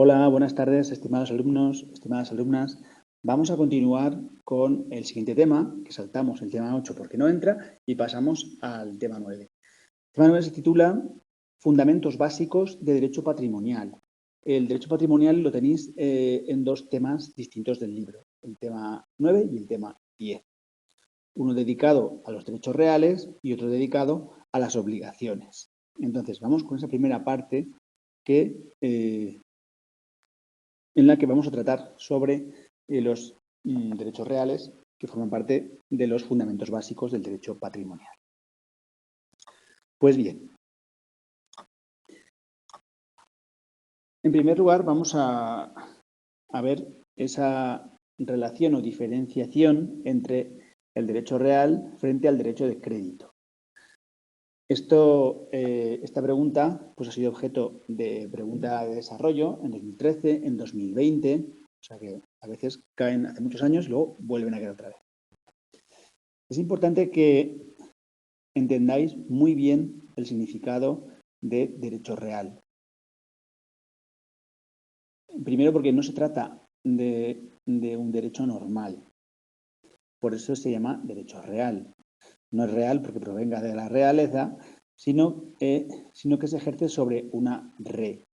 Hola, buenas tardes, estimados alumnos, estimadas alumnas. Vamos a continuar con el siguiente tema, que saltamos el tema 8 porque no entra y pasamos al tema 9. El tema 9 se titula Fundamentos básicos de derecho patrimonial. El derecho patrimonial lo tenéis en dos temas distintos del libro, el tema 9 y el tema 10. Uno dedicado a los derechos reales y otro dedicado a las obligaciones. Entonces, vamos con esa primera parte que en la que vamos a tratar sobre los derechos reales que forman parte de los fundamentos básicos del derecho patrimonial. Pues bien, en primer lugar vamos a ver esa relación o diferenciación entre el derecho real frente al derecho de crédito. Esta pregunta pues, ha sido objeto de pregunta de desarrollo en 2013, en 2020, o sea que a veces caen hace muchos años y luego vuelven a caer otra vez. Es importante que entendáis muy bien el significado de derecho real. Primero porque no se trata de un derecho normal, por eso se llama derecho real. No es real porque provenga de la realeza, sino que se ejerce sobre una re,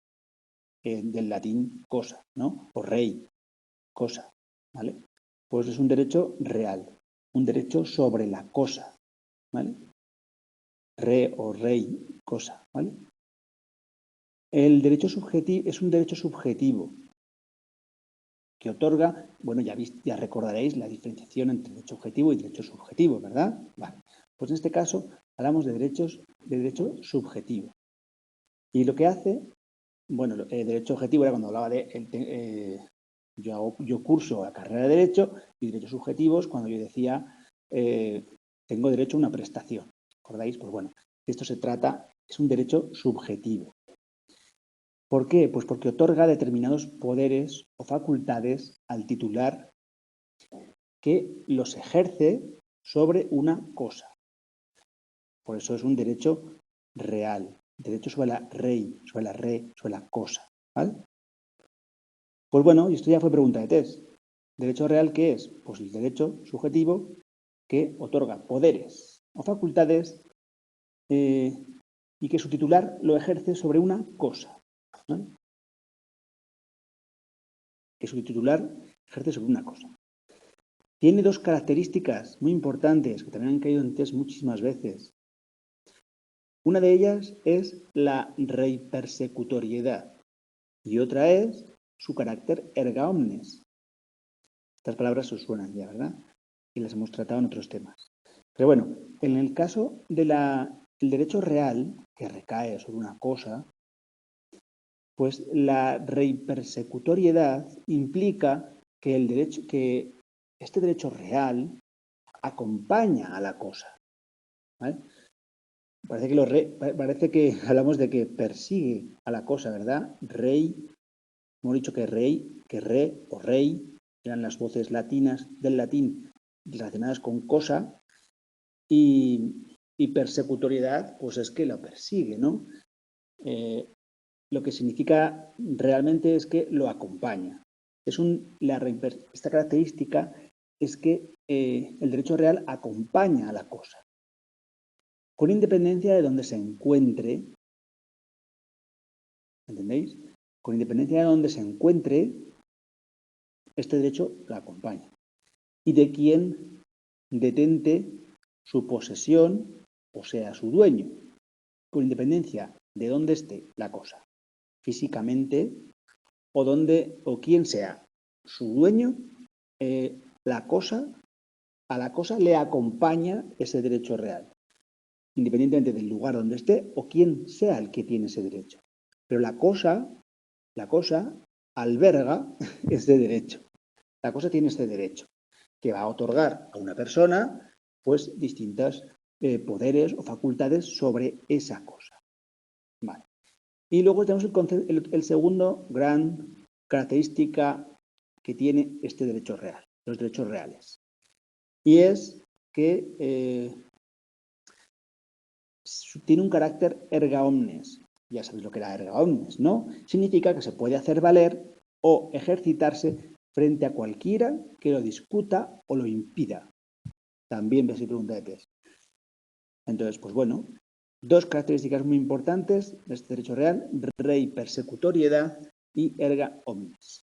del latín cosa, ¿no? O rey, cosa, ¿vale? Pues es un derecho real, un derecho sobre la cosa, ¿vale? Re o rey, cosa, ¿vale? El derecho subjetivo es un derecho subjetivo que otorga, bueno, ya recordaréis la diferenciación entre derecho objetivo y derecho subjetivo, ¿verdad? Vale. Pues en este caso hablamos de derecho subjetivo. Y lo que hace, bueno, el derecho objetivo era cuando hablaba de, yo curso la carrera de Derecho y derechos subjetivos cuando yo decía tengo derecho a una prestación. ¿Recordáis? Pues bueno, esto se trata, es un derecho subjetivo. ¿Por qué? Pues porque otorga determinados poderes o facultades al titular que los ejerce sobre una cosa. Por eso es un derecho real, derecho sobre la rey, sobre la re, sobre la cosa. ¿Vale? Pues bueno, y esto ya fue pregunta de test. ¿Derecho real qué es? Pues el derecho subjetivo que otorga poderes o facultades y que su titular lo ejerce sobre una cosa. ¿Vale? Que su titular ejerce sobre una cosa. Tiene dos características muy importantes que también han caído en test muchísimas veces. Una de ellas es la reipersecutoriedad y otra es su carácter erga omnes. Estas palabras os suenan ya, ¿verdad? Y las hemos tratado en otros temas. Pero bueno, en el caso del derecho real, que recae sobre una cosa, pues la reipersecutoriedad implica que este derecho real acompaña a la cosa. ¿Vale? Parece que hablamos de que persigue a la cosa, ¿verdad? Rey, hemos dicho que rey, que re o rey eran las voces latinas del latín relacionadas con cosa y persecutoriedad, pues es que la persigue, ¿no? Lo que significa realmente es que lo acompaña. Esta característica es que el derecho real acompaña a la cosa, con independencia de donde se encuentre, ¿entendéis? Con independencia de donde se encuentre, este derecho la acompaña. Y de quien detente su posesión, o sea, su dueño, con independencia de dónde esté la cosa, físicamente, o quien sea su dueño, a la cosa le acompaña ese derecho real, independientemente del lugar donde esté o quién sea el que tiene ese derecho. Pero la cosa alberga ese derecho. La cosa tiene este derecho, que va a otorgar a una persona pues distintos poderes o facultades sobre esa cosa. Vale. Y luego tenemos el segundo gran característica que tiene este derecho real, los derechos reales. Y es que tiene un carácter erga omnes. ya sabéis lo que era erga omnes, ¿no? Significa que se puede hacer valer o ejercitarse frente a cualquiera que lo discuta o lo impida. También ves y pregunta de test. Entonces, pues bueno, dos características muy importantes de este derecho real: rei persecutoriedad y erga omnes,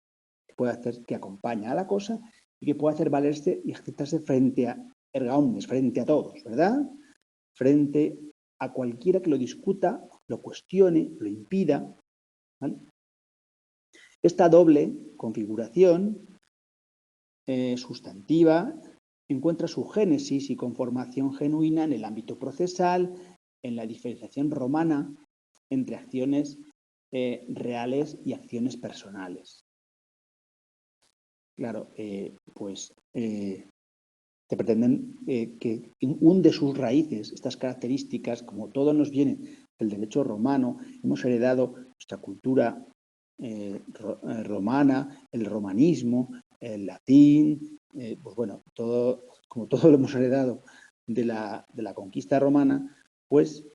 que puede hacer, que acompaña a la cosa y que puede hacer valerse y ejercitarse frente a erga omnes, frente a todos, ¿verdad? Frente a cualquiera que lo discuta, lo cuestione, lo impida, ¿vale? Esta doble configuración sustantiva encuentra su génesis y conformación genuina en el ámbito procesal, en la diferenciación romana entre acciones reales y acciones personales. Claro, te pretenden que hunde sus raíces, estas características, como todo nos viene del derecho romano, hemos heredado nuestra cultura romana, el romanismo, el latín, pues bueno, como todo lo hemos heredado de la conquista romana, pues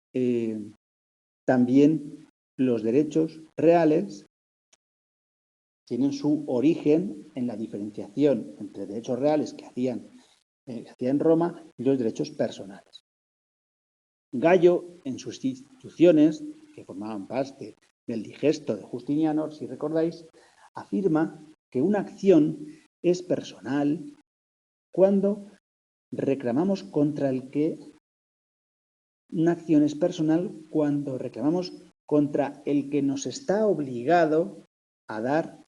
también los derechos reales tienen su origen en la diferenciación entre derechos reales que hacía en Roma y los derechos personales. Gallo, en sus instituciones, que formaban parte del digesto de Justiniano, si recordáis, afirma que una acción es personal cuando reclamamos contra el que una acción es personal cuando reclamamos contra el que nos está obligado a dar,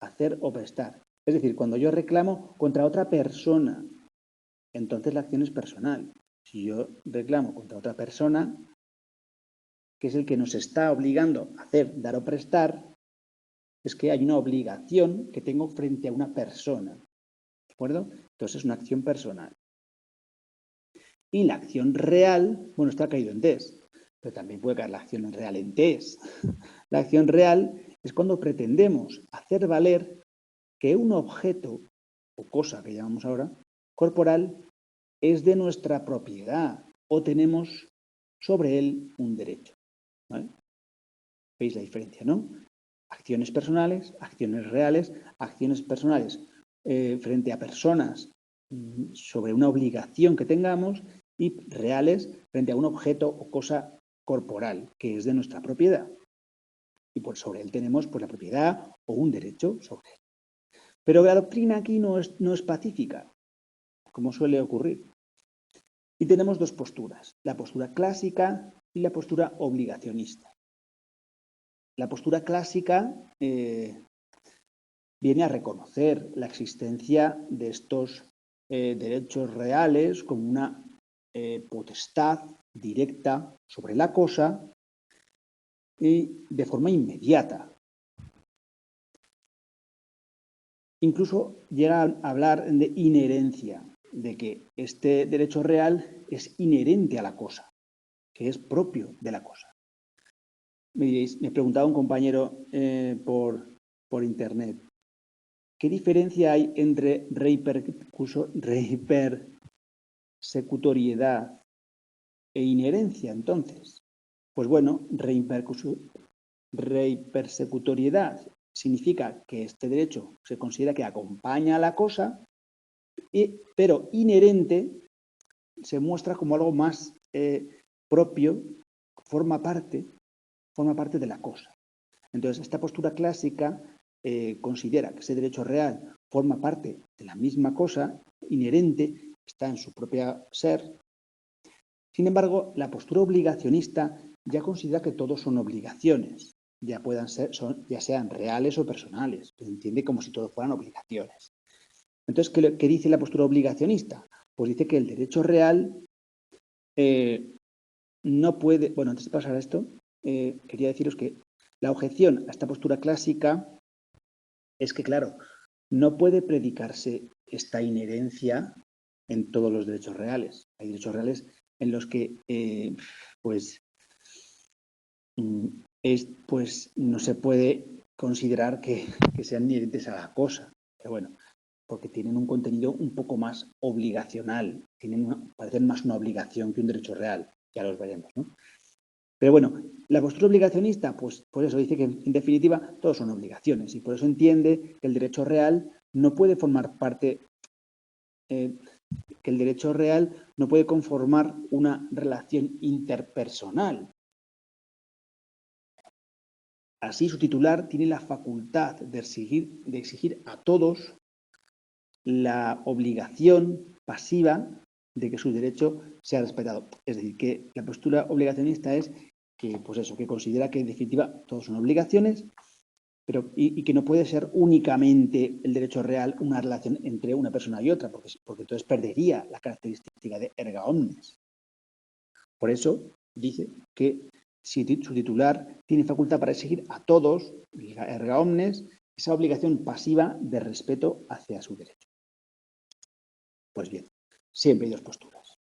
hacer o prestar. Es decir, cuando yo reclamo contra otra persona, entonces la acción es personal. Si yo reclamo contra otra persona, que es el que nos está obligando a hacer, dar o prestar, es que hay una obligación que tengo frente a una persona. ¿De acuerdo? Entonces es una acción personal. Y la acción real, bueno, esto ha caído en TES, pero también puede caer la acción real en TES. La acción real es cuando pretendemos hacer valer que un objeto o cosa que llamamos ahora corporal es de nuestra propiedad o tenemos sobre él un derecho. ¿Vale? ¿Veis la diferencia, no? Acciones personales, acciones reales, acciones personales frente a personas sobre una obligación que tengamos y reales frente a un objeto o cosa corporal que es de nuestra propiedad. Y por sobre él tenemos pues, la propiedad o un derecho sobre él. Pero la doctrina aquí no es pacífica, como suele ocurrir. Y tenemos dos posturas, la postura clásica y la postura obligacionista. La postura clásica viene a reconocer la existencia de estos derechos reales como una potestad directa sobre la cosa y de forma inmediata. Incluso llega a hablar de inherencia, de que este derecho real es inherente a la cosa, que es propio de la cosa. Me preguntaba un compañero por internet, ¿qué diferencia hay entre reipersecutoriedad e inherencia entonces? Pues bueno, reipersecutoriedad significa que este derecho se considera que acompaña a la cosa, pero inherente se muestra como algo más propio, forma parte de la cosa. Entonces, esta postura clásica considera que ese derecho real forma parte de la misma cosa, inherente, está en su propio ser. Sin embargo, la postura obligacionista ya considera que todos son obligaciones, ya sean reales o personales. Se entiende como si todos fueran obligaciones. Entonces, ¿qué dice la postura obligacionista? Pues dice que el derecho real no puede... Bueno, antes de pasar a esto, quería deciros que la objeción a esta postura clásica es que, claro, no puede predicarse esta inherencia en todos los derechos reales. Hay derechos reales en los que, pues no se puede considerar que sean inherentes a la cosa. Pero bueno, porque tienen un contenido un poco más obligacional, parecen más una obligación que un derecho real. Ya los veremos, ¿no? Pero bueno, la postura obligacionista, pues por eso dice que en definitiva todos son obligaciones y por eso entiende que el derecho real no puede formar parte, que el derecho real no puede conformar una relación interpersonal. Así, su titular tiene la facultad de exigir a todos la obligación pasiva de que su derecho sea respetado. Es decir, que la postura obligacionista es que, pues eso, que considera que en definitiva todos son obligaciones, pero y que no puede ser únicamente el derecho real una relación entre una persona y otra, porque entonces perdería la característica de erga omnes. Por eso dice que si su titular tiene facultad para exigir a todos, erga omnes, esa obligación pasiva de respeto hacia su derecho. Pues bien, siempre hay dos posturas.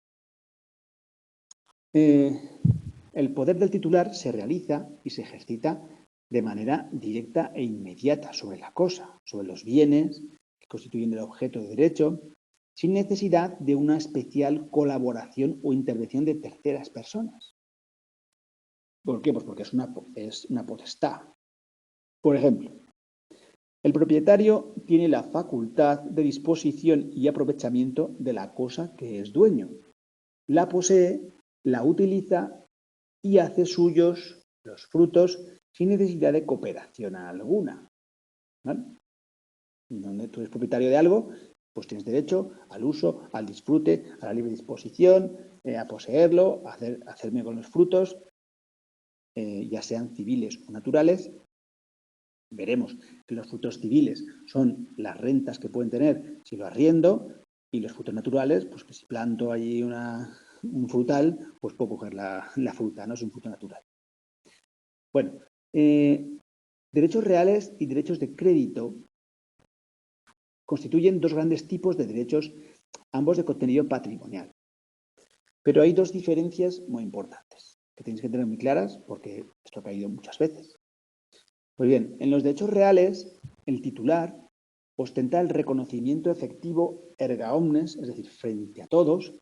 El poder del titular se realiza y se ejercita de manera directa e inmediata sobre la cosa, sobre los bienes que constituyen el objeto de derecho, sin necesidad de una especial colaboración o intervención de terceras personas. ¿Por qué? Pues porque es una potestad. Por ejemplo, el propietario tiene la facultad de disposición y aprovechamiento de la cosa que es dueño. La posee, la utiliza y hace suyos los frutos sin necesidad de cooperación alguna. ¿Vale? Donde tú eres propietario de algo, pues tienes derecho al uso, al disfrute, a la libre disposición, a poseerlo, a hacerme con los frutos, ya sean civiles o naturales. Veremos que los frutos civiles son las rentas que pueden tener si lo arriendo, y los frutos naturales, pues que si planto allí un frutal, pues puedo coger la fruta, ¿no? Es un fruto natural. Bueno, derechos reales y derechos de crédito constituyen dos grandes tipos de derechos, ambos de contenido patrimonial. Pero hay dos diferencias muy importantes que tenéis que tener muy claras porque esto ha caído muchas veces. Pues bien, en los derechos reales, el titular ostenta el reconocimiento efectivo erga omnes, es decir, frente a todos,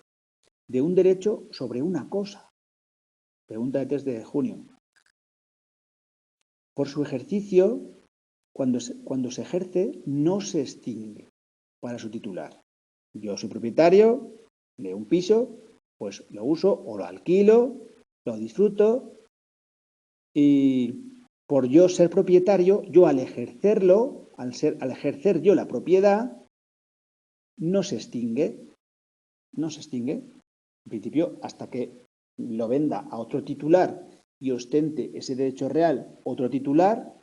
de un derecho sobre una cosa. Pregunta de 3 de junio. Por su ejercicio, cuando se ejerce, no se extingue para su titular. Yo soy propietario de un piso, pues lo uso o lo alquilo, lo disfruto y por yo ser propietario, yo al ejercerlo, al ejercer yo la propiedad, no se extingue, en principio, hasta que lo venda a otro titular y ostente ese derecho real otro titular,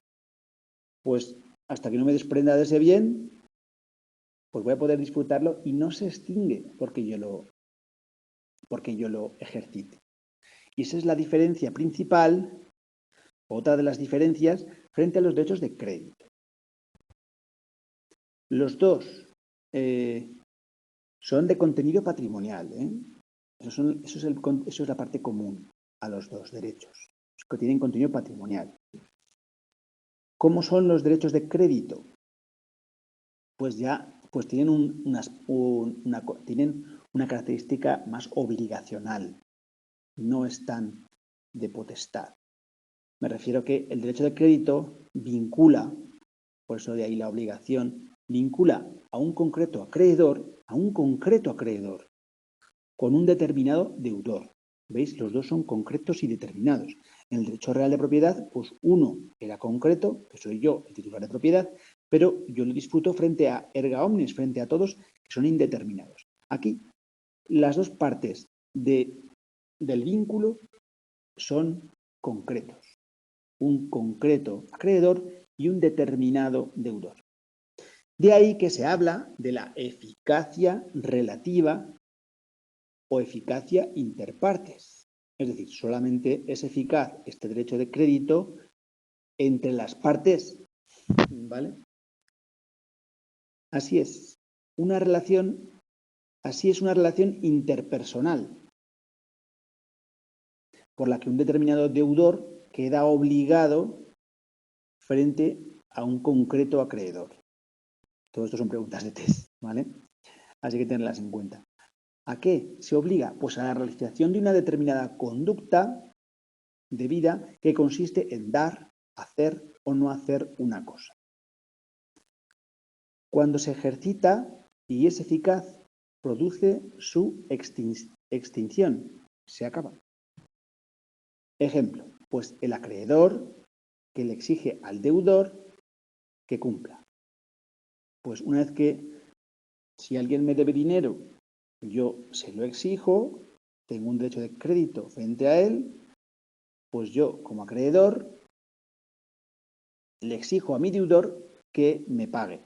pues hasta que no me desprenda de ese bien, pues voy a poder disfrutarlo y no se extingue porque yo lo ejercite. Y esa es la diferencia principal, otra de las diferencias, frente a los derechos de crédito. Los dos son de contenido patrimonial. Eso es la parte común a los dos derechos, que tienen contenido patrimonial. ¿Cómo son los derechos de crédito? Pues tienen tienen una característica más obligacional, no están de potestad. Me refiero a que el derecho de crédito vincula, por eso de ahí la obligación, vincula a un concreto acreedor, con un determinado deudor. ¿Veis? Los dos son concretos y determinados. En el derecho real de propiedad, pues uno era concreto, que soy yo, el titular de propiedad, pero yo lo disfruto frente a erga omnes, frente a todos, que son indeterminados. Aquí, las dos partes del vínculo son concretos. Un concreto acreedor y un determinado deudor. De ahí que se habla de la eficacia relativa o eficacia interpartes. Es decir, solamente es eficaz este derecho de crédito entre las partes. ¿Vale? Así es una relación interpersonal por la que un determinado deudor queda obligado frente a un concreto acreedor. Todo esto son preguntas de test, ¿vale? Así que tenerlas en cuenta. ¿A qué se obliga? Pues a la realización de una determinada conducta de vida que consiste en dar, hacer o no hacer una cosa. Cuando se ejercita y es eficaz, produce su extinción. Se acaba. Ejemplo, pues el acreedor que le exige al deudor que cumpla. Pues una vez que, si alguien me debe dinero, yo se lo exijo, tengo un derecho de crédito frente a él, pues yo, como acreedor, le exijo a mi deudor que me pague.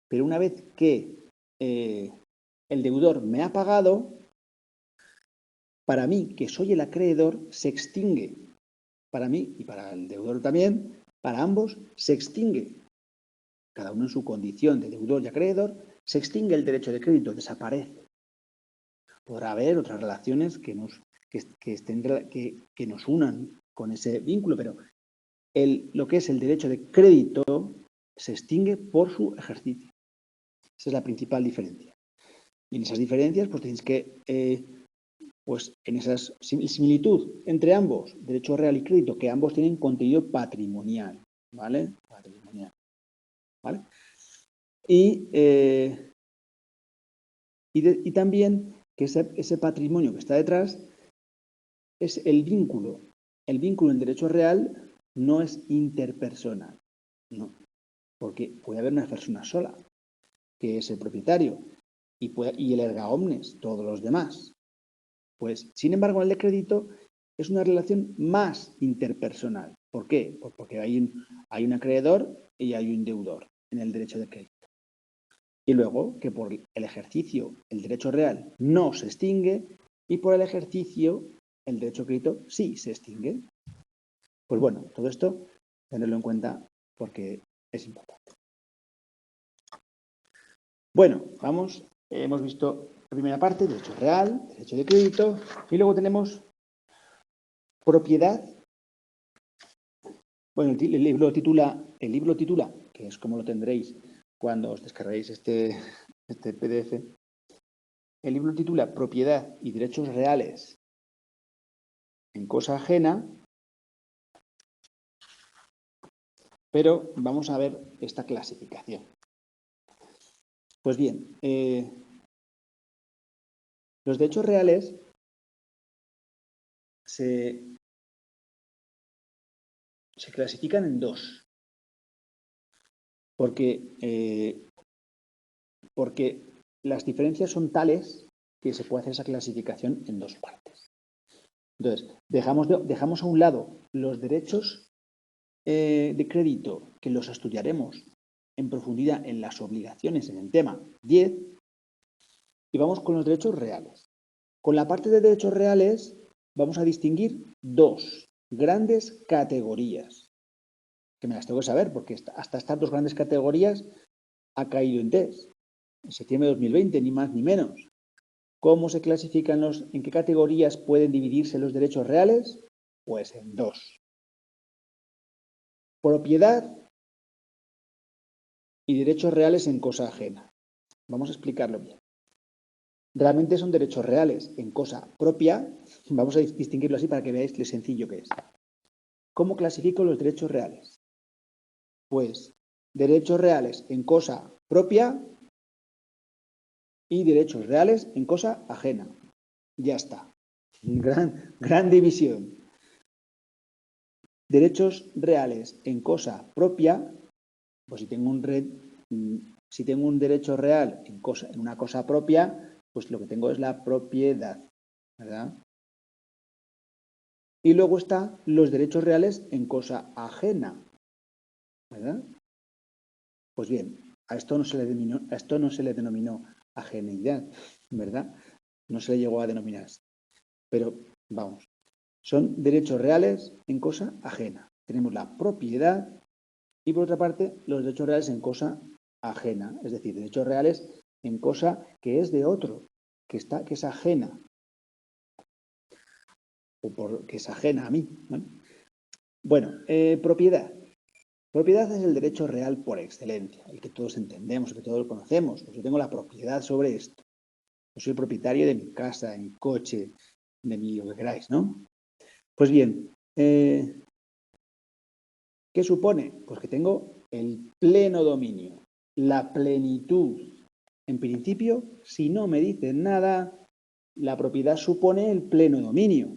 Pero una vez que el deudor me ha pagado, para mí, que soy el acreedor, se extingue. Para mí y para el deudor también, para ambos, se extingue. Cada uno en su condición de deudor y acreedor, se extingue el derecho de crédito, desaparece. Podrá haber otras relaciones que nos unan con ese vínculo, pero lo que es el derecho de crédito se extingue por su ejercicio. Esa es la principal diferencia. Y en esas diferencias, pues tenéis que, pues en esa similitud entre ambos, derecho real y crédito, que ambos tienen contenido patrimonial, ¿vale? Patrimonial, ¿vale? Y también que ese patrimonio que está detrás es el vínculo. El vínculo en derecho real no es interpersonal, no, porque puede haber una persona sola, que es el propietario, y el erga omnes, todos los demás. Pues, sin embargo, en el de crédito es una relación más interpersonal. ¿Por qué? Pues porque hay un acreedor y hay un deudor en el derecho de crédito. Y luego que por el ejercicio el derecho real no se extingue y por el ejercicio el derecho de crédito sí se extingue. Pues bueno, todo esto tenerlo en cuenta porque es importante. Bueno, vamos, hemos visto la primera parte, derecho real, derecho de crédito, y luego tenemos propiedad. Bueno, el libro titula, que es como lo tendréis cuando os descarguéis este PDF, el libro titula Propiedad y derechos reales en cosa ajena, pero vamos a ver esta clasificación. Pues bien, los derechos reales se clasifican en dos, porque las diferencias son tales que se puede hacer esa clasificación en dos partes. Entonces, dejamos a un lado los derechos de crédito, que los estudiaremos en profundidad en las obligaciones en el tema 10, y vamos con los derechos reales. Con la parte de derechos reales vamos a distinguir dos grandes categorías, que me las tengo que saber, porque hasta estas dos grandes categorías ha caído en test, en septiembre de 2020, ni más ni menos. ¿Cómo se clasifican en qué categorías pueden dividirse los derechos reales? Pues en dos. Propiedad y derechos reales en cosa ajena. Vamos a explicarlo bien. Realmente son derechos reales en cosa propia. Vamos a distinguirlo así para que veáis lo sencillo que es. ¿Cómo clasifico los derechos reales? Pues derechos reales en cosa propia y derechos reales en cosa ajena. Ya está. Gran división. Derechos reales en cosa propia, pues si tengo un derecho real en una cosa propia, pues lo que tengo es la propiedad, ¿verdad? Y luego están los derechos reales en cosa ajena, ¿verdad? Pues bien, a esto no se le denominó ajeneidad, ¿verdad? No se le llegó a denominar así. Pero vamos, son derechos reales en cosa ajena. Tenemos la propiedad y por otra parte los derechos reales en cosa ajena, es decir, derechos reales en cosa que es de otro, que es ajena, o que es ajena a mí, ¿vale? Bueno, propiedad. Propiedad es el derecho real por excelencia, el que todos entendemos, el que todos conocemos. Pues yo tengo la propiedad sobre esto. Yo soy el propietario de mi casa, de mi coche, de lo que queráis, ¿no? Pues bien, ¿Qué supone? Pues que tengo el pleno dominio, la plenitud. En principio, si no me dicen nada, la propiedad supone el pleno dominio.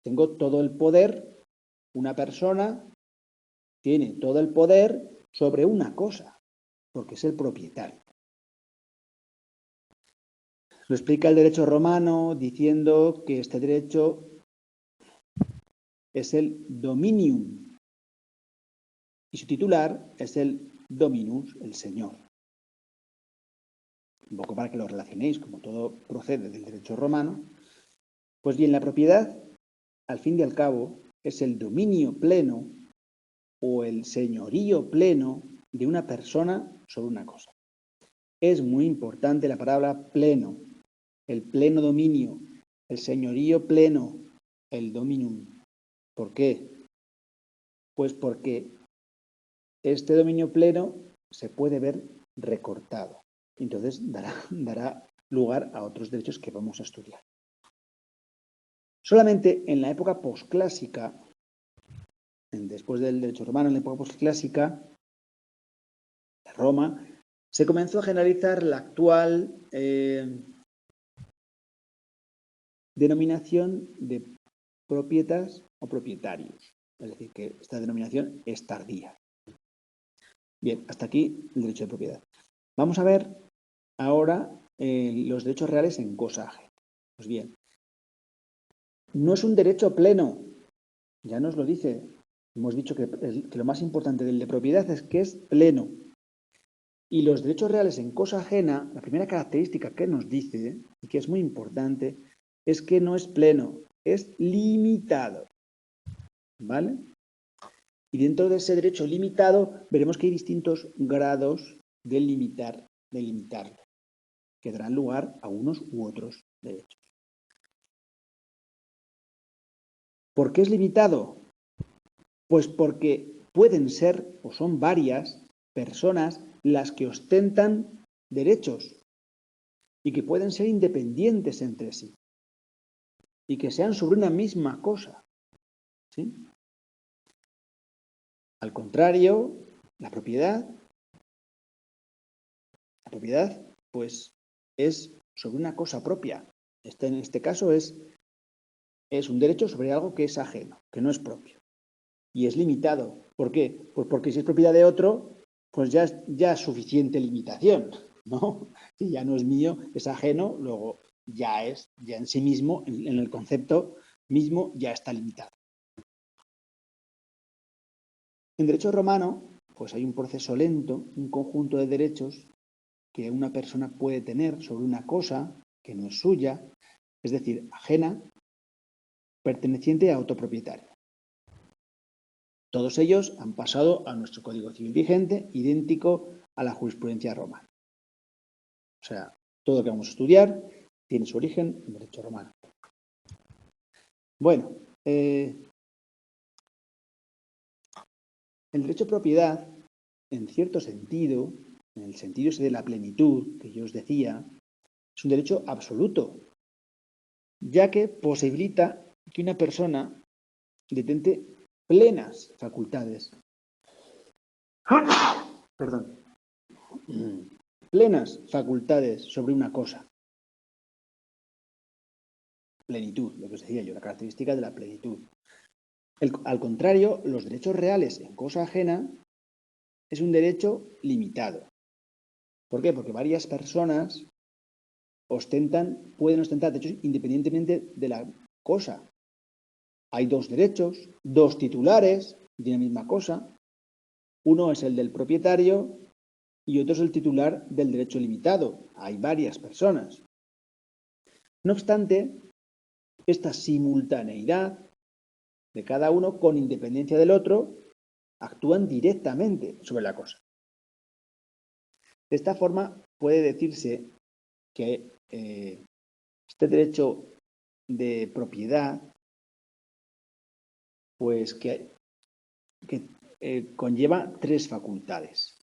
Tengo todo el poder, una persona tiene todo el poder sobre una cosa, porque es el propietario. Lo explica el derecho romano diciendo que este derecho es el dominium y su titular es el dominus, el señor. Un poco para que lo relacionéis, como todo procede del derecho romano. Pues bien, la propiedad, al fin y al cabo, es el dominio pleno o el señorío pleno de una persona sobre una cosa. Es muy importante la palabra pleno, el pleno dominio, el señorío pleno, el dominum. ¿Por qué? Pues porque este dominio pleno se puede ver recortado. Entonces dará lugar a otros derechos que vamos a estudiar. Solamente en la época posclásica, después del derecho romano, en la época posclásica, de Roma, se comenzó a generalizar la actual denominación de propietas o propietarios. Es decir, que esta denominación es tardía. Bien, hasta aquí el derecho de propiedad. Vamos a ver ahora los derechos reales en cosa ajena. Pues bien, no es un derecho pleno, ya nos lo dice. Hemos dicho que lo más importante del de propiedad es que es pleno. Y los derechos reales en cosa ajena, la primera característica que nos dice, y que es muy importante, es que no es pleno, es limitado. ¿Vale? Y dentro de ese derecho limitado veremos que hay distintos grados de limitarlo, que darán lugar a unos u otros derechos. ¿Por qué es limitado? Pues porque pueden ser o son varias personas las que ostentan derechos y que pueden ser independientes entre sí y que sean sobre una misma cosa. ¿Sí? Al contrario, la propiedad, pues, es sobre una cosa propia. En este caso es un derecho sobre algo que es ajeno, que no es propio. Y es limitado. ¿Por qué? Pues porque si es propiedad de otro, pues ya es suficiente limitación, ¿no? Si ya no es mío, es ajeno, luego ya en sí mismo, en el concepto mismo, ya está limitado. En derecho romano, pues hay un proceso lento, un conjunto de derechos que una persona puede tener sobre una cosa que no es suya, es decir, ajena, perteneciente a otro propietario. Todos ellos han pasado a nuestro Código Civil vigente, idéntico a la jurisprudencia romana. O sea, todo lo que vamos a estudiar tiene su origen en derecho romano. Bueno, el derecho de propiedad, en cierto sentido, en el sentido ese de la plenitud que yo os decía, es un derecho absoluto, ya que posibilita que una persona detente plenas facultades. Perdón. Plenas facultades sobre una cosa. Plenitud, lo que os decía yo, la característica de la plenitud. Al contrario, los derechos reales en cosa ajena es un derecho limitado. ¿Por qué? Porque varias personas pueden ostentar derechos independientemente de la cosa. Hay dos derechos, dos titulares de la misma cosa. Uno es el del propietario y otro es el titular del derecho limitado. Hay varias personas. No obstante, esta simultaneidad de cada uno, con independencia del otro, actúan directamente sobre la cosa. De esta forma, puede decirse que este derecho de propiedad, pues que conlleva tres facultades.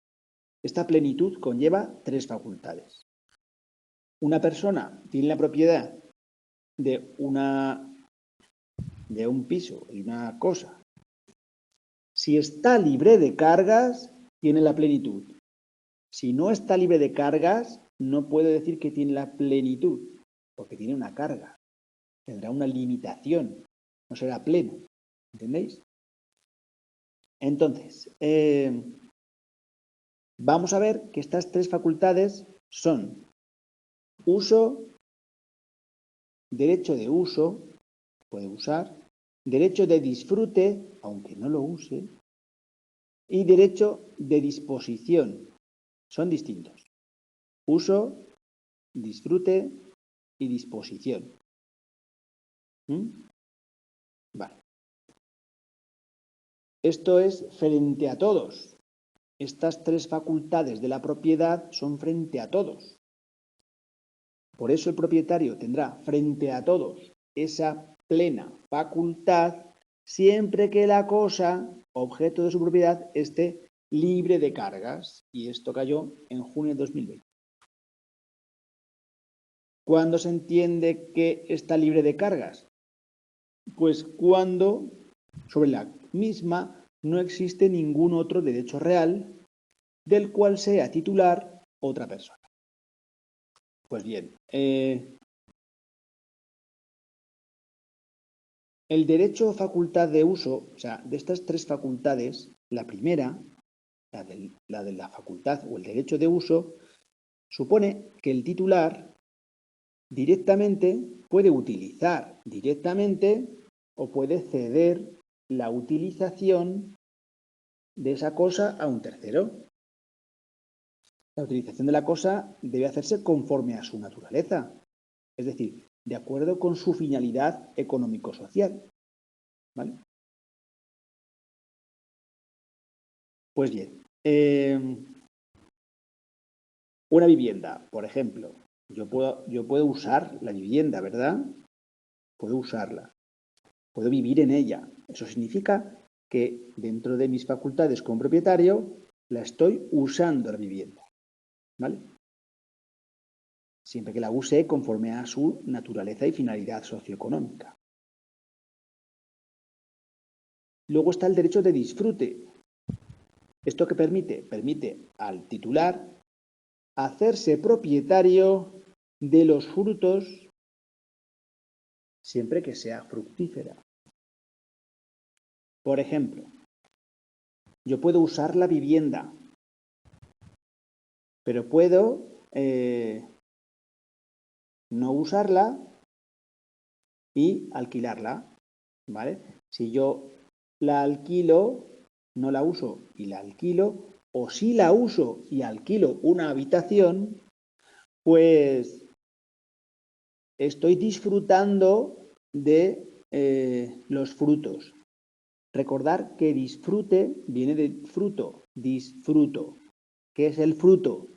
Esta plenitud conlleva tres facultades. Una persona tiene la propiedad de una de un piso y una cosa, si está libre de cargas, tiene la plenitud. Si no está libre de cargas, no puedo decir que tiene la plenitud, porque tiene una carga. Tendrá una limitación, no será pleno. ¿Entendéis? Entonces, vamos a ver que estas tres facultades son uso, derecho de uso, puede usar, derecho de disfrute, aunque no lo use, y derecho de disposición. Son distintos. Uso, disfrute y disposición. Vale. Esto es frente a todos. Estas tres facultades de la propiedad son frente a todos. Por eso el propietario tendrá frente a todos esa plena facultad siempre que la cosa, objeto de su propiedad, esté libre de cargas. Y esto cayó en junio de 2020. ¿Cuándo se entiende que está libre de cargas? Pues cuando sobre la misma no existe ningún otro derecho real del cual sea titular otra persona. Pues bien, el derecho o facultad de uso, o sea, de estas tres facultades, la primera, la de la facultad o el derecho de uso, supone que el titular directamente puede utilizar directamente o puede ceder la utilización de esa cosa a un tercero. La utilización de la cosa debe hacerse conforme a su naturaleza, es decir, de acuerdo con su finalidad económico-social. ¿Vale? Pues bien, una vivienda, por ejemplo, yo puedo usar la vivienda, ¿verdad? Puedo usarla, puedo vivir en ella. Eso significa que dentro de mis facultades como propietario la estoy usando la vivienda. ¿Vale? Siempre que la use conforme a su naturaleza y finalidad socioeconómica. Luego está el derecho de disfrute. ¿Esto qué permite? Permite al titular hacerse propietario de los frutos siempre que sea fructífera. Por ejemplo, yo puedo usar la vivienda, pero puedo no usarla y alquilarla, ¿vale? Si yo la alquilo, no la uso y la alquilo, o si la uso y alquilo una habitación, pues estoy disfrutando de los frutos. Recordar que disfrute viene de fruto, disfruto. ¿Qué es el fruto?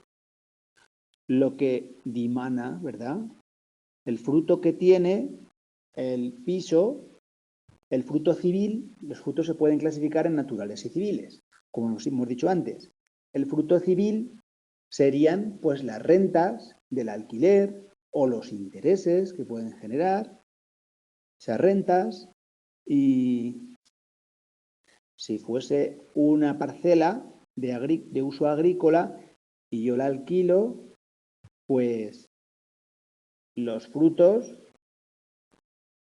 Lo que dimana, ¿verdad? El fruto que tiene el piso, el fruto civil, los frutos se pueden clasificar en naturales y civiles, como hemos dicho antes. El fruto civil serían pues las rentas del alquiler o los intereses que pueden generar esas rentas, y si fuese una parcela de uso agrícola y yo la alquilo, pues los frutos,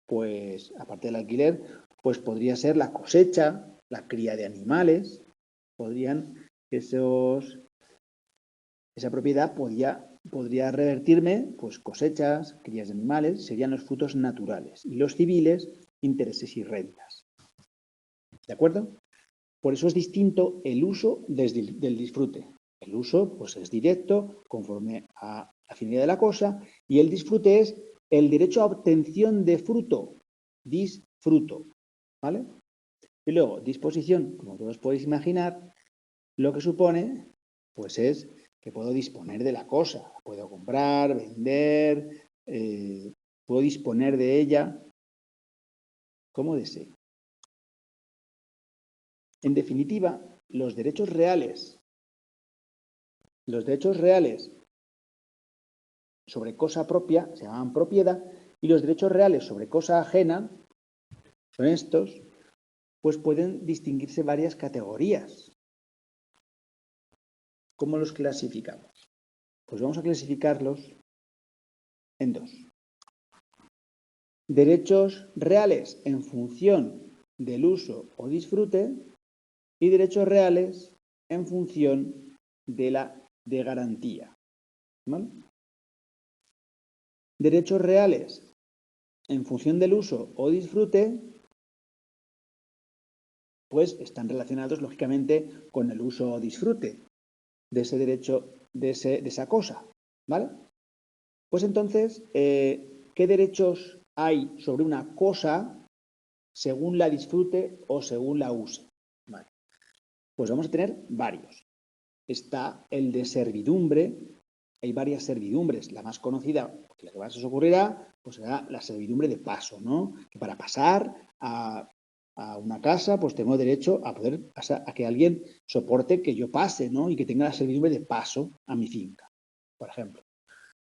pues aparte del alquiler, pues podría ser la cosecha, la cría de animales, esa propiedad podría revertirme pues cosechas, crías de animales, serían los frutos naturales, y los civiles, intereses y rentas. ¿De acuerdo? Por eso es distinto el uso del disfrute. El uso pues es directo, conforme a la finalidad de la cosa, y el disfrute es el derecho a obtención de fruto, disfruto, ¿vale? Y luego, disposición, como todos podéis imaginar, lo que supone, pues es que puedo disponer de la cosa, puedo comprar, vender, puedo disponer de ella como desee. En definitiva, los derechos reales sobre cosa propia se llaman propiedad, y los derechos reales sobre cosa ajena son estos, pues pueden distinguirse varias categorías. ¿Cómo los clasificamos? Pues vamos a clasificarlos en dos. Derechos reales en función del uso o disfrute y derechos reales en función de garantía. ¿Vale? Derechos reales en función del uso o disfrute, pues están relacionados lógicamente con el uso o disfrute de ese derecho, de esa cosa, ¿vale? Pues entonces, ¿qué derechos hay sobre una cosa según la disfrute o según la use? Vale. Pues vamos a tener varios. Está el de servidumbre. Hay varias servidumbres. La más conocida, la que más os ocurrirá, pues será la servidumbre de paso, ¿no? Que para pasar a una casa, pues tengo derecho a poder pasar, a que alguien soporte que yo pase, ¿no? Y que tenga la servidumbre de paso a mi finca, por ejemplo.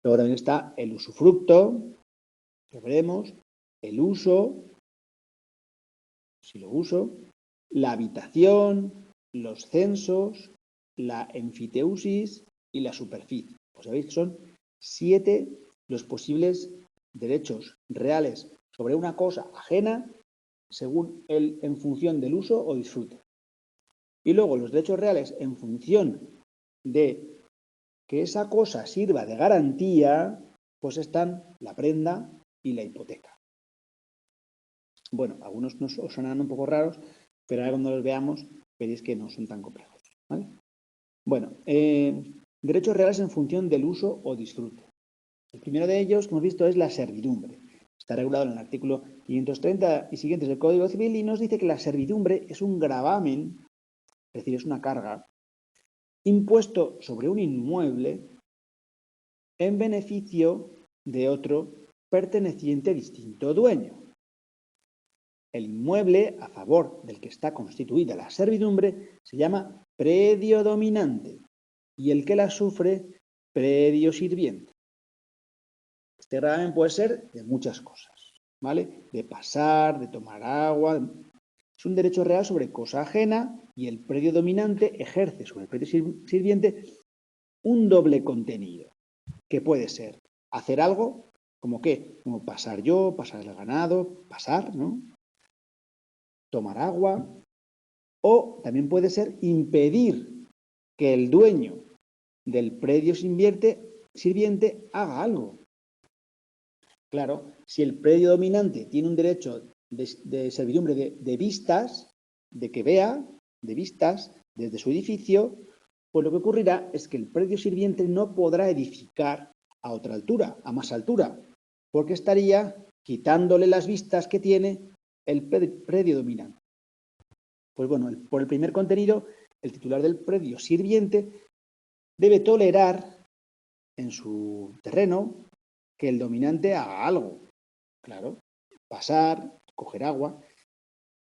Luego también está el usufructo, que veremos, el uso, si lo uso, la habitación, los censos, la enfiteusis y la superficie. Pues sabéis que son 7 los posibles derechos reales sobre una cosa ajena en función del uso o disfrute. Y luego los derechos reales en función de que esa cosa sirva de garantía, pues están la prenda y la hipoteca. Bueno, algunos nos sonarán un poco raros, pero ahora cuando los veamos veréis que no son tan complejos, ¿vale? Bueno, derechos reales en función del uso o disfrute. El primero de ellos que hemos visto es la servidumbre. Está regulado en el artículo 530 y siguientes del Código Civil y nos dice que la servidumbre es un gravamen, es decir, es una carga, impuesto sobre un inmueble en beneficio de otro perteneciente a distinto dueño. El inmueble a favor del que está constituida la servidumbre se llama predio dominante y el que la sufre, predio sirviente. Este gravamen puede ser de muchas cosas, ¿vale? De pasar, de tomar agua. Es un derecho real sobre cosa ajena y el predio dominante ejerce sobre el predio sirviente un doble contenido, que puede ser hacer algo, como qué, como pasar yo, pasar el ganado, pasar, ¿no? Tomar agua, o también puede ser impedir que el dueño del predio sirviente haga algo. Claro, si el predio dominante tiene un derecho de servidumbre de vistas, de que vea, de vistas, desde su edificio, pues lo que ocurrirá es que el predio sirviente no podrá edificar a otra altura, a más altura, porque estaría quitándole las vistas que tiene el predio dominante. Pues bueno, por el primer contenido, el titular del predio sirviente debe tolerar en su terreno que el dominante haga algo. Claro, pasar, coger agua,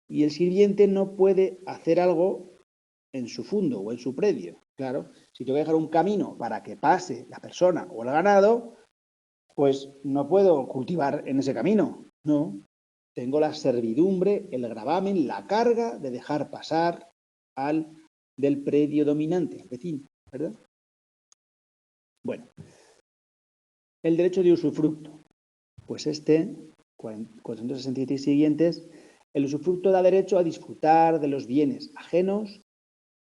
y el sirviente no puede hacer algo en su fundo o en su predio. Claro, si tengo que dejar un camino para que pase la persona o el ganado, pues no puedo cultivar en ese camino, no. Tengo la servidumbre, el gravamen, la carga de dejar pasar al del predio dominante, el vecino, ¿verdad? Bueno, el derecho de usufructo. Pues 463 siguientes, el usufructo da derecho a disfrutar de los bienes ajenos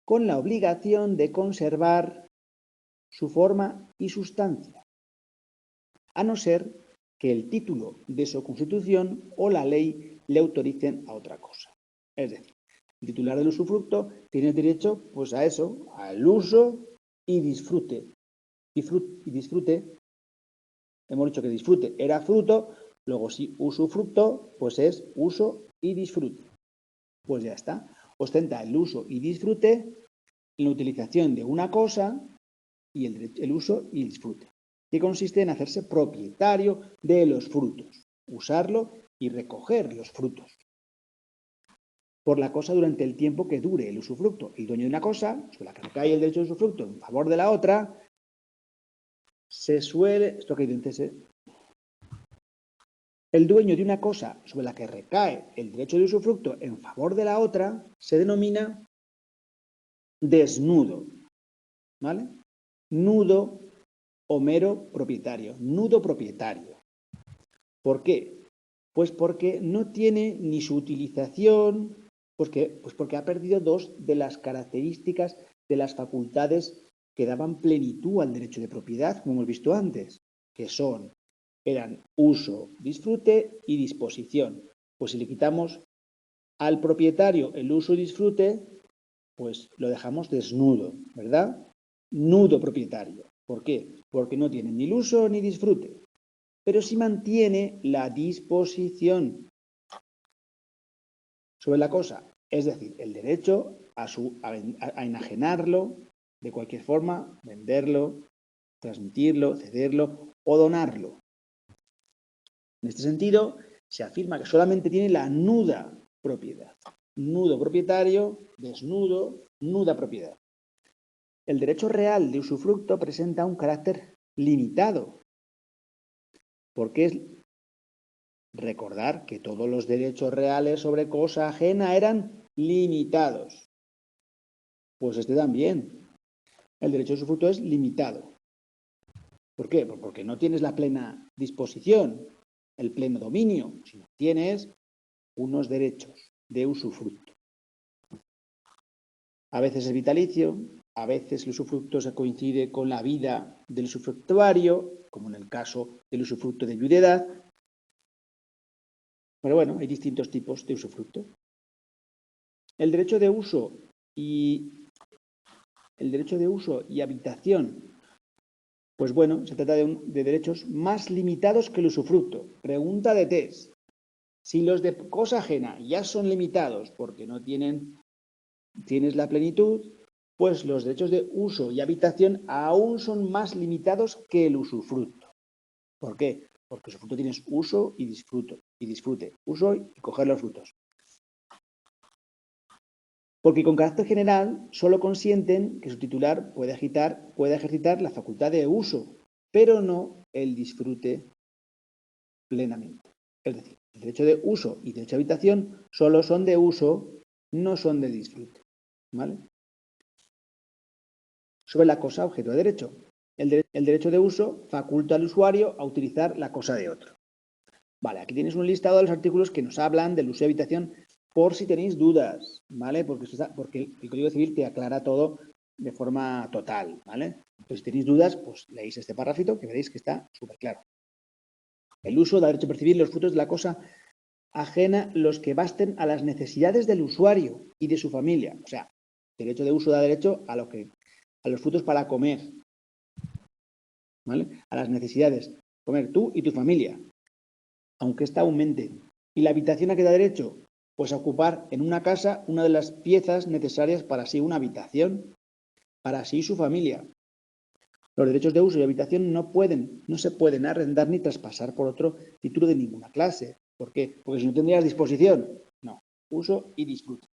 con la obligación de conservar su forma y sustancia, a no ser que el título de su constitución o la ley le autoricen a otra cosa. Es decir, el titular del usufructo tiene derecho pues a eso, al uso y disfrute. Y disfrute, hemos dicho que disfrute era fruto, luego si usufructo, pues es uso y disfrute. Pues ya está. Ostenta el uso y disfrute en la utilización de una cosa y el uso y el disfrute, que consiste en hacerse propietario de los frutos, usarlo y recoger los frutos por la cosa durante el tiempo que dure el usufructo. El dueño de una cosa, sobre la que recae el derecho de usufructo en favor de la otra, se suele... Esto que hay El dueño de una cosa sobre la que recae el derecho de usufructo en favor de la otra se denomina desnudo, ¿vale? Nudo o mero propietario, nudo propietario. ¿Por qué? Pues porque no tiene ni su utilización, pues porque ha perdido dos de las características de las facultades que daban plenitud al derecho de propiedad, como hemos visto antes, que eran uso, disfrute y disposición. Pues si le quitamos al propietario el uso y disfrute, pues lo dejamos desnudo, ¿verdad? Nudo propietario. ¿Por qué? Porque no tiene ni el uso ni disfrute, pero sí mantiene la disposición sobre la cosa, es decir, el derecho a enajenarlo de cualquier forma, venderlo, transmitirlo, cederlo o donarlo. En este sentido, se afirma que solamente tiene la nuda propiedad. Nudo propietario, desnudo, nuda propiedad. El derecho real de usufructo presenta un carácter limitado, porque es recordar que todos los derechos reales sobre cosa ajena eran limitados. Pues este también. El derecho de usufructo es limitado. ¿Por qué? Pues porque no tienes la plena disposición, el pleno dominio, sino tienes unos derechos de usufructo. A veces es vitalicio, a veces el usufructo se coincide con la vida del usufructuario, como en el caso del usufructo de viudedad. Pero bueno, hay distintos tipos de usufructo. El derecho de uso y habitación, pues bueno, se trata de derechos más limitados que el usufructo. Pregunta de test. Si los de cosa ajena ya son limitados porque no tienes la plenitud, pues los derechos de uso y habitación aún son más limitados que el usufructo. ¿Por qué? Porque el usufructo tienes uso y disfrute, uso y coger los frutos. Porque con carácter general solo consienten que su titular pueda ejercitar la facultad de uso, pero no el disfrute plenamente. Es decir, el derecho de uso y derecho de habitación solo son de uso, no son de disfrute. ¿Vale? Sobre la cosa objeto de derecho. El derecho de uso faculta al usuario a utilizar la cosa de otro. Vale, aquí tienes un listado de los artículos que nos hablan del uso y habitación por si tenéis dudas, ¿vale? Porque el Código Civil te aclara todo de forma total, ¿vale? Entonces, si tenéis dudas, pues leéis este párrafito que veréis que está súper claro. El uso da derecho a percibir los frutos de la cosa ajena los que basten a las necesidades del usuario y de su familia. O sea, derecho de uso da derecho a los frutos para comer, ¿vale? A las necesidades. Comer tú y tu familia, aunque ésta aumente. ¿Y la habitación a qué da derecho? Pues a ocupar en una casa una de las piezas necesarias para sí una habitación, para sí su familia. Los derechos de uso y habitación no se pueden arrendar ni traspasar por otro título de ninguna clase. ¿Por qué? Porque si no tendrías disposición. No, uso y disfrute.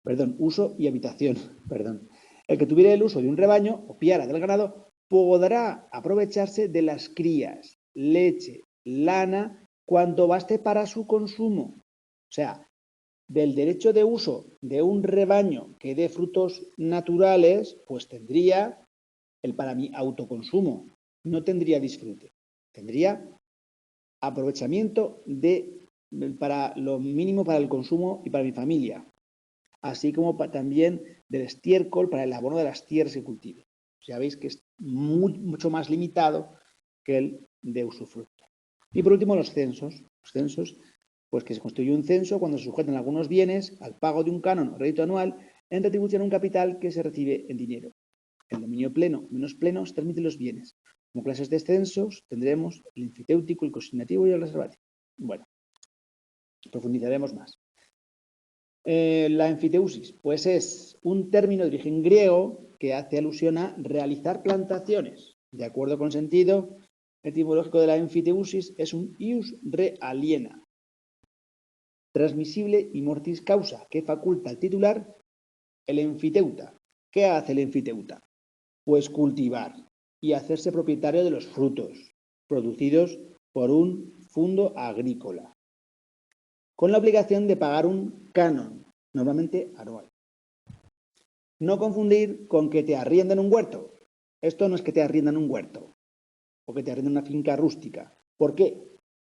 Perdón, uso y habitación. Perdón. El que tuviera el uso de un rebaño o piara del ganado podrá aprovecharse de las crías, leche, lana, cuanto baste para su consumo. O sea, del derecho de uso de un rebaño que dé frutos naturales, pues tendría para mi autoconsumo. No tendría disfrute. Tendría aprovechamiento para lo mínimo para el consumo y para mi familia. Así como también del estiércol para el abono de las tierras que cultive. Ya veis que es mucho más limitado que el de usufructo. Y por último, los censos. Los censos, pues que se constituye un censo cuando se sujetan algunos bienes al pago de un canon o rédito anual en retribución a un capital que se recibe en dinero. El dominio pleno o menos pleno se transmiten los bienes. Como clases de censos tendremos el emfitéptico, el consignativo y el reservativo. Bueno, profundizaremos más. La enfiteusis, pues es un término de origen griego que hace alusión a realizar plantaciones. De acuerdo con el sentido etimológico de la enfiteusis, es un ius re aliena, transmisible y mortis causa, que faculta al titular el enfiteuta. ¿Qué hace el enfiteuta? Pues cultivar y hacerse propietario de los frutos producidos por un fundo agrícola, con la obligación de pagar un canon, normalmente anual. No confundir con que te arriendan un huerto. Esto no es que te arriendan un huerto o que te arriendan una finca rústica. ¿Por qué?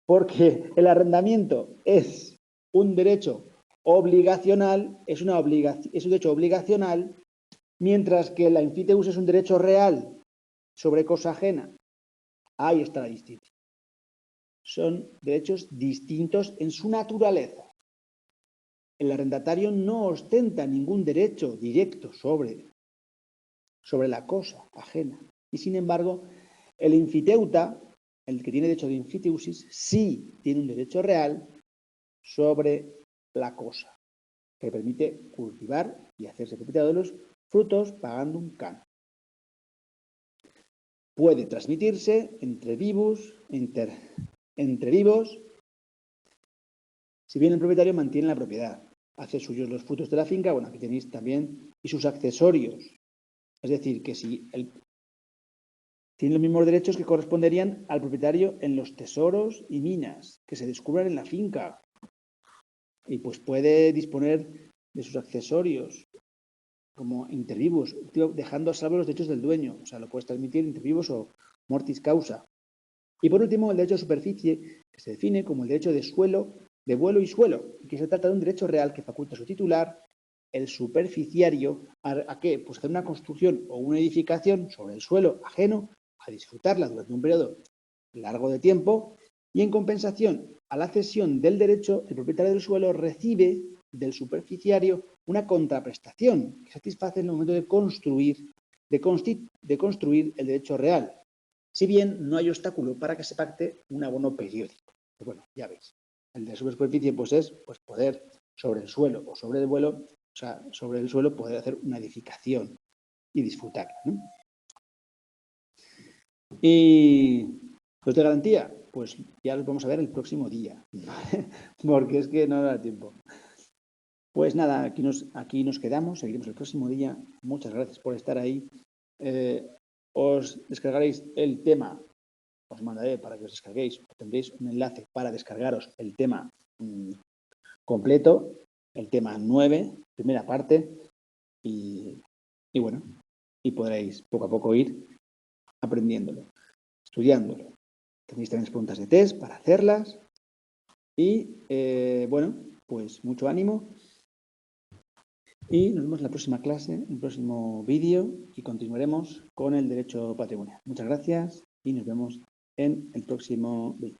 Porque el arrendamiento es un derecho obligacional, es un derecho obligacional, mientras que la enfiteus es un derecho real sobre cosa ajena. Ahí está la distinción. Son derechos distintos en su naturaleza. El arrendatario no ostenta ningún derecho directo sobre la cosa ajena. Y sin embargo, el enfiteuta, el que tiene derecho de enfiteusis, sí tiene un derecho real sobre la cosa, que permite cultivar y hacerse propietario de los frutos pagando un canon. Puede transmitirse entre vivos, si bien el propietario mantiene la propiedad, hace suyos los frutos de la finca, bueno, aquí tenéis también, y sus accesorios. Es decir, que si tiene los mismos derechos que corresponderían al propietario en los tesoros y minas que se descubran en la finca. Y pues puede disponer de sus accesorios como inter vivos, dejando a salvo los derechos del dueño. O sea, lo puedes transmitir inter vivos o mortis causa. Y por último, el derecho de superficie, que se define como el derecho de suelo, de vuelo y suelo, y que se trata de un derecho real que faculta a su titular, el superficiario, ¿a qué? Pues hacer una construcción o una edificación sobre el suelo ajeno, a disfrutarla durante un periodo largo de tiempo, y en compensación a la cesión del derecho, el propietario del suelo recibe del superficiario una contraprestación que satisface en el momento de construir el derecho real, si bien no hay obstáculo para que se pacte un abono periódico. Pues bueno, ya veis, el de superficie pues es poder sobre el suelo o sobre el vuelo, o sea, sobre el suelo poder hacer una edificación y disfrutarla, ¿no? Y los de garantía, pues ya los vamos a ver el próximo día, porque es que no da tiempo. Pues nada, aquí nos quedamos, seguiremos el próximo día. Muchas gracias por estar ahí. Os descargaréis el tema, os mandaré para que os descarguéis, tendréis un enlace para descargaros el tema completo, el tema 9, primera parte, y bueno, y podréis poco a poco ir aprendiéndolo, estudiándolo. Tenéis también preguntas de test para hacerlas y bueno, pues mucho ánimo y nos vemos en la próxima clase, en el próximo vídeo y continuaremos con el derecho patrimonial. Muchas gracias y nos vemos en el próximo vídeo.